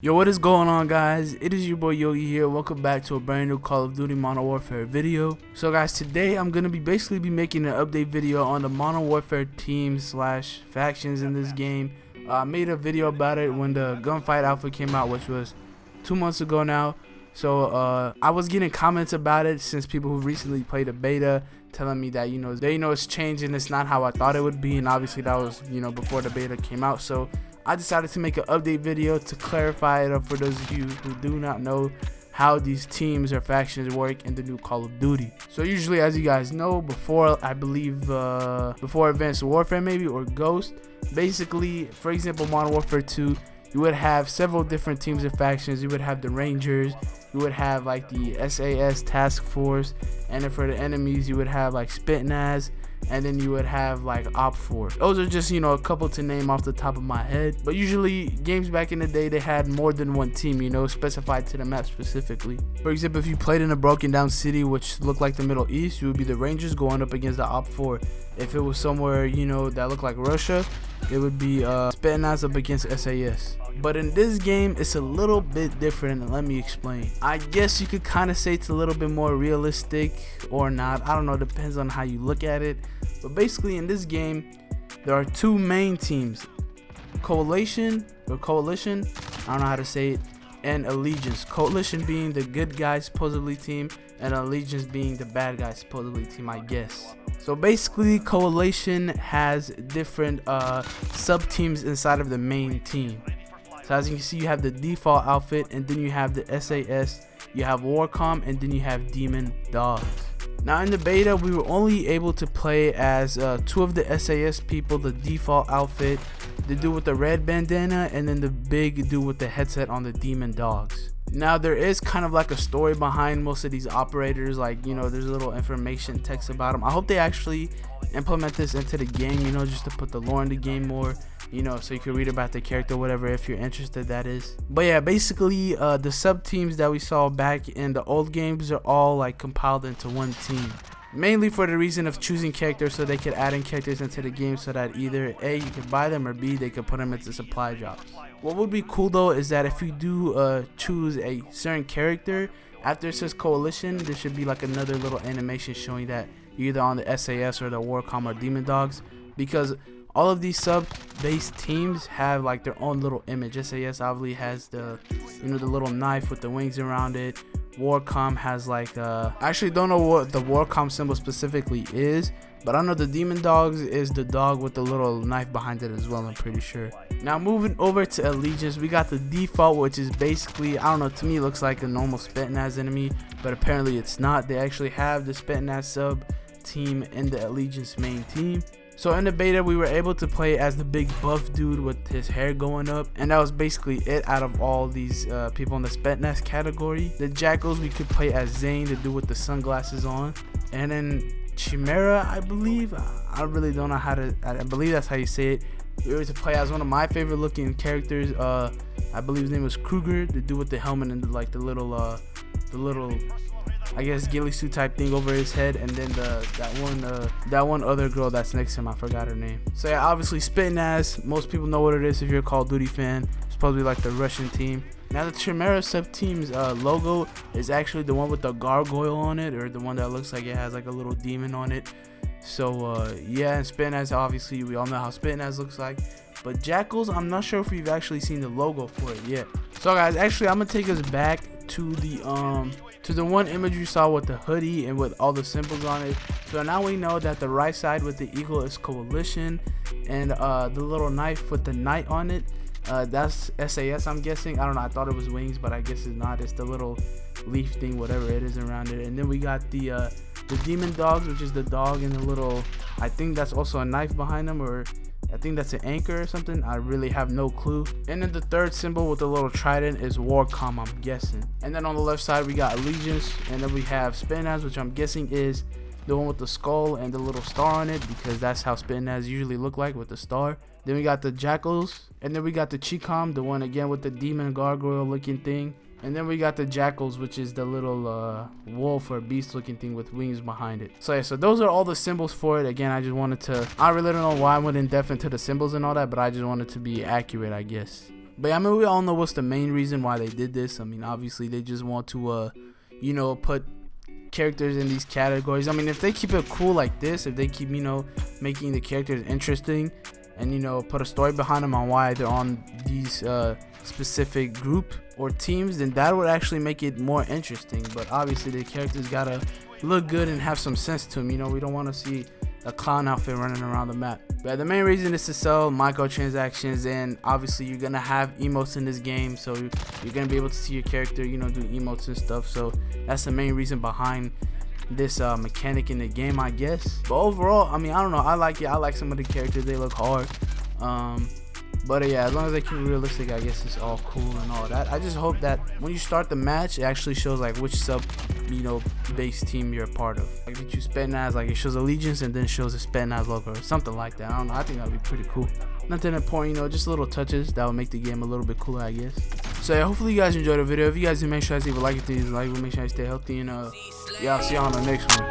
Yo, what is going on, guys? It is your boy Yogge here. Welcome back to a brand new Call of Duty Modern Warfare video. So guys, today I'm gonna be making an update video on the Modern Warfare teams slash factions in this game. I made a video about it when the gunfight alpha came out, which was 2 months ago now. So I was getting comments about it since people who recently played a beta telling me that they know it's changed and it's not how I thought it would be, and obviously that was before the beta came out. So I decided to make an update video to clarify it up for those of you who do not know how these teams or factions work in the new Call of Duty. So usually, as you guys know, before before Advanced Warfare maybe, or Ghost, basically, for example, Modern Warfare 2, you would have several different teams and factions. You would have the Rangers, you would have like the SAS Task Force, and then for the enemies you would have like Spitnaz, and then you would have like Op 4. Those are just a couple to name off the top of my head, but usually games back in the day, they had more than one team specified to the map specifically. For example, if you played in a broken down city which looked like the Middle East, you would be the Rangers going up against the Op 4. If it was somewhere that looked like Russia, it would be Spitnaz up against SAS. But in this game, it's a little bit different, and let me explain. I guess you could kind of say it's a little bit more realistic or not. I don't know, it depends on how you look at it. But basically in this game, there are two main teams: Coalition, I don't know how to say it, and Allegiance. Coalition being the good guys supposedly team, and Allegiance being the bad guys supposedly team, I guess. So basically, Coalition has different sub teams inside of the main team. So as you can see, you have the default outfit, and then you have the SAS, you have Warcom, and then you have Demon Dogs. Now in the beta, we were only able to play as two of the SAS people: the default outfit, the dude with the red bandana, and then the big dude with the headset on the Demon Dogs. Now there is kind of like a story behind most of these operators, like there's a little information text about them. I hope they actually implement this into the game, just to put the lore in the game more, so you can read about the character, whatever, if you're interested, that is. But yeah, basically the sub teams that we saw back in the old games are all like compiled into one team, mainly for the reason of choosing characters so they could add in characters into the game so that either A, you could buy them, or B, they could put them into supply drops. What would be cool though is that if you do choose a certain character, after it says Coalition, there should be like another little animation showing that you're either on the SAS or the Warcom or Demon Dogs, because all of these sub-based teams have like their own little image. SAS obviously has the the little knife with the wings around it. Warcom has like I actually don't know what the Warcom symbol specifically is, but I know the Demon Dogs is the dog with the little knife behind it as well, I'm pretty sure. Now moving over to Allegiance, we got the default, which is basically, I don't know, to me it looks like a normal Spitnaz enemy, but apparently it's not. They actually have the Spitnaz sub team in the Allegiance main team. So in the beta, we were able to play as the big buff dude with his hair going up, and that was basically it out of all these people in the Spetnaz category. The Jackals, we could play as Zane, the dude with the sunglasses on, and then Chimera, I believe. I really don't know how to. I believe that's how you say it. We were to play as one of my favorite looking characters. I believe his name was Kruger, the dude with the helmet and the little I guess ghillie suit type thing over his head, and then that one other girl that's next to him, I forgot her name. So yeah, obviously Spitnaz, most people know what it is if you're a Call of Duty fan. It's supposed to be like the Russian team. Now the Chimera sub team's logo is actually the one with the gargoyle on it, or the one that looks like it has like a little demon on it. So yeah, and Spitnaz, obviously we all know how Spitnaz looks like. But Jackals, I'm not sure if we've actually seen the logo for it yet. So guys, actually I'm gonna take us back to the one image you saw with the hoodie and with all the symbols on it. So now we know that the right side with the eagle is Coalition, and the little knife with the knight on it, that's SAS, I'm guessing. I don't know, I thought it was wings, but I guess it's not. It's the little leaf thing, whatever it is around it. And then we got the Demon Dogs, which is the dog, and the little, I think that's also a knife behind them, or I think that's an anchor or something. I really have no clue. And then the third symbol with the little trident is Warcom, I'm guessing. And then on the left side we got Allegiance, and then we have Spitnaz, which I'm guessing is the one with the skull and the little star on it, because that's how Spitnaz usually look like, with the star. Then we got the Jackals, and then we got the Chicom, the one again with the demon gargoyle looking thing. And then we got the Jackals, which is the little wolf or beast looking thing with wings behind it. So yeah, so those are all the symbols for it. Again, I just wanted to, I really don't know why I went in depth into the symbols and all that, but I just wanted to be accurate, I guess. But I mean, we all know what's the main reason why they did this. I mean, obviously they just want to you know, put characters in these categories. I mean, if they keep it cool like this, if they keep, you know, making the characters interesting and, you know, put a story behind them on why they're on these specific group or teams, then that would actually make it more interesting. But obviously the characters gotta look good and have some sense to them. You know, we don't want to see a clown outfit running around the map. But the main reason is to sell microtransactions, and obviously you're gonna have emotes in this game, so you're gonna be able to see your character, you know, do emotes and stuff. So that's the main reason behind this mechanic in the game, I guess. But overall, I mean, I don't know, I like it. I like some of the characters, they look hard. But yeah, as long as they keep it realistic, I guess it's all cool and all that. I just hope that when you start the match, it actually shows like which sub, you know, base team you're a part of. Like if you Spetsnaz, like it shows allegiance and then shows a Spetsnaz logo or something like that. I don't know, I think that would be pretty cool. Nothing important, you know, just little touches that would make the game a little bit cooler, I guess. So yeah, hopefully you guys enjoyed the video. If you guys do, make sure you leave a like if you like, make sure you stay healthy, and yeah, I'll see you on the next one.